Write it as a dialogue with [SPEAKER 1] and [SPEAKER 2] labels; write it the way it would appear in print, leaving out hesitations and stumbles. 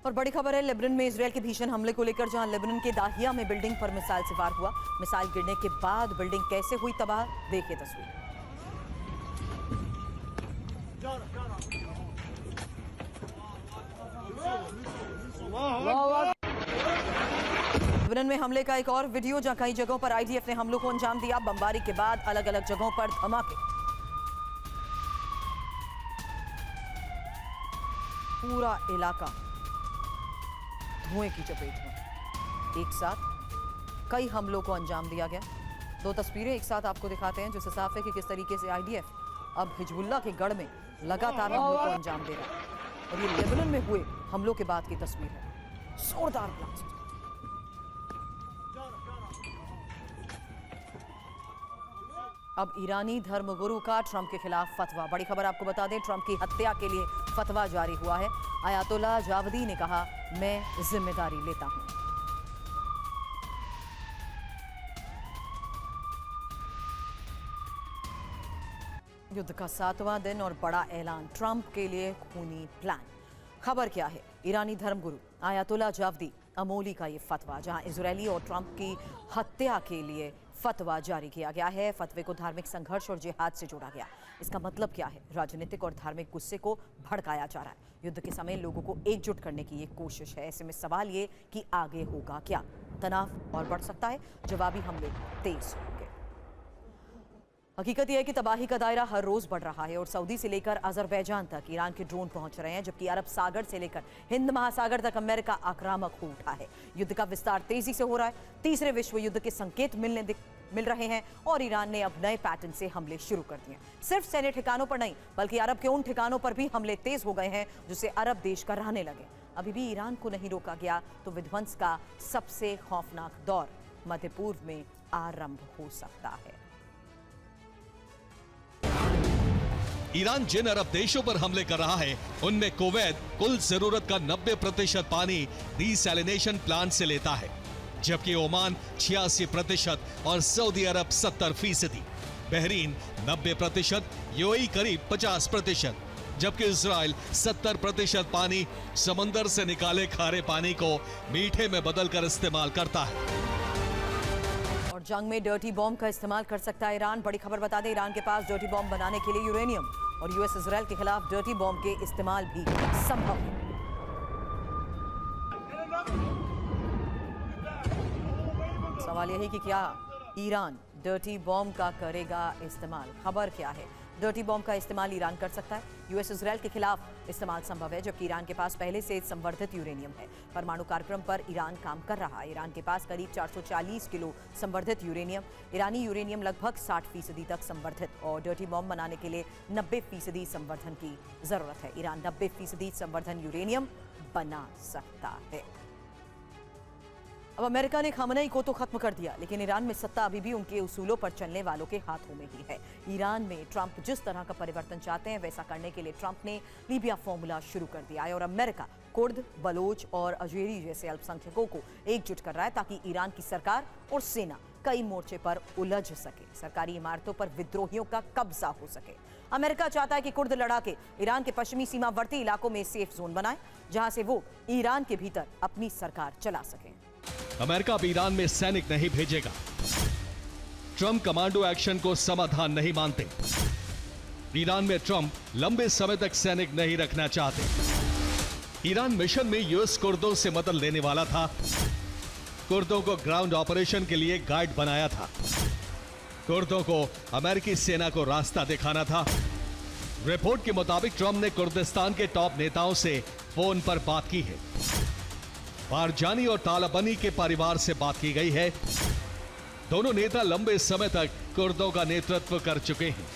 [SPEAKER 1] और बड़ी खबर है लेबनान में इजरायल के भीषण हमले को लेकर, जहां लेबनान के दाहिया में बिल्डिंग पर मिसाइल से वार हुआ। मिसाइल गिरने के बाद बिल्डिंग कैसे हुई तबाह, देखिए तस्वीर। लेबनान में हमले का एक और वीडियो, जहां कई जगहों पर आईडीएफ ने हमलों को अंजाम दिया। बमबारी के बाद अलग अलग जगहों पर धमाके। पूरा इलाका धुएं की चपेट में। एक साथ कई हमलों को अंजाम दिया गया। दो तस्वीरें एक साथ आपको दिखाते हैं, जिससे साफ है कि किस तरीके से आईडीएफ अब हिजबुल्लाह के गढ़ में लगातार हमलों को अंजाम दे रहा है। और ये लेबनान में हुए हमलों के बाद की तस्वीर है। जोरदार ब्लास्ट। अब ईरानी धर्मगुरु का ट्रंप के खिलाफ फतवा। बड़ी खबर आपको बता दें, ट्रंप की हत्या के लिए फतवा जारी हुआ है। आयतुल्लाह जावदी ने कहा, मैं जिम्मेदारी लेता हूं। युद्ध का 7वां दिन और बड़ा ऐलान, ट्रंप के लिए खूनी प्लान। खबर क्या है? ईरानी धर्मगुरु आयतुल्लाह जावदी अमोली का ये फतवा, जहां इजरायली और ट्रंप की हत्या के लिए फतवा जारी किया गया है। फतवे को धार्मिक संघर्ष और जिहाद से जोड़ा गया। इसका मतलब क्या है? राजनीतिक और धार्मिक गुस्से को भड़काया जा रहा है। युद्ध के समय लोगों को एकजुट करने की ये कोशिश है। ऐसे में सवाल ये कि आगे होगा क्या? तनाव और बढ़ सकता है, जवाबी हमले तेज होंगे। हकीकत यह है कि तबाही का दायरा हर रोज बढ़ रहा है और सऊदी से लेकर अजरबैजान तक ईरान के ड्रोन पहुंच रहे हैं, जबकि अरब सागर से लेकर हिंद महासागर तक अमेरिका आक्रामक हो उठा है। युद्ध का विस्तार तेजी से हो रहा है। तीसरे विश्व युद्ध के संकेत मिल रहे हैं और ईरान ने अब नए पैटर्न से हमले शुरू कर दिए। सिर्फ सैन्य ठिकानों पर नहीं, बल्कि अरब के उन ठिकानों पर भी हमले तेज हो गए हैं जिसे अरब देश का रहने लगे। अभी भी ईरान को नहीं रोका गया तो विध्वंस का सबसे खौफनाक दौर मध्य पूर्व में आरंभ हो सकता है।
[SPEAKER 2] ईरान जिन अरब देशों पर हमले कर रहा है, उनमें कुवैत कुल जरूरत का 90% पानी डीसैलिनेशन प्लांट से लेता है, जबकि ओमान 86% और सऊदी अरब 70%, बहरीन 90%, यूएई करीब 50%, जबकि इजराइल 70% पानी समंदर से निकाले खारे पानी को मीठे में बदलकर इस्तेमाल करता है।
[SPEAKER 1] और जंग में डर्टी बॉम्ब का इस्तेमाल कर सकता है ईरान। बड़ी खबर बता दें, ईरान के पास डर्टी बॉम्ब बनाने के लिए यूरेनियम और यूएस इजराइल के खिलाफ डर्टी बॉम्ब के इस्तेमाल भी संभव है। सवाल यही कि क्या ईरान डर्टी बॉम्ब का करेगा इस्तेमाल? खबर क्या है? डर्टी बॉम्ब का इस्तेमाल ईरान कर सकता है। यूएस इजराइल के खिलाफ इस्तेमाल संभव है, जबकि ईरान के पास पहले से संवर्धित यूरेनियम है। परमाणु कार्यक्रम पर ईरान काम कर रहा है। ईरान के पास करीब 440 किलो संवर्धित यूरेनियम। ईरानी यूरेनियम लगभग 60% तक संवर्धित और डर्टी बॉम्ब बनाने के लिए 90% संवर्धन की जरूरत है। ईरान 90% संवर्धन यूरेनियम बना सकता है। अब अमेरिका ने खामनेई को तो खत्म कर दिया, लेकिन ईरान में सत्ता अभी भी उनके उसूलों पर चलने वालों के हाथों में ही है। ईरान में ट्रंप जिस तरह का परिवर्तन चाहते हैं, वैसा करने के लिए ट्रंप ने लीबिया फॉर्मूला शुरू कर दिया है और अमेरिका कुर्द, बलोच और अजेरी जैसे अल्पसंख्यकों को एकजुट कर रहा है, ताकि ईरान की सरकार और सेना कई मोर्चे पर उलझ सके, सरकारी इमारतों पर विद्रोहियों का कब्जा हो सके। अमेरिका चाहता है कि कुर्द लड़ाके ईरान के पश्चिमी सीमावर्ती इलाकों में सेफ जोन बनाए, जहां से वो ईरान के भीतर अपनी सरकार चला सके।
[SPEAKER 2] अमेरिका अब ईरान में सैनिक नहीं भेजेगा। ट्रंप कमांडो एक्शन को समाधान नहीं मानते। ईरान में ट्रंप लंबे समय तक सैनिक नहीं रखना चाहते। ईरान मिशन में यूएस कुर्दों से मदद लेने वाला था। कुर्दों को ग्राउंड ऑपरेशन के लिए गाइड बनाया था। कुर्दों को अमेरिकी सेना को रास्ता दिखाना था। रिपोर्ट के मुताबिक ट्रंप ने कुर्दिस्तान के टॉप नेताओं से फोन पर बात की है। बारजानी और तालिबानी के परिवार से बात की गई है। दोनों नेता लंबे समय तक कुर्दों का नेतृत्व कर चुके हैं।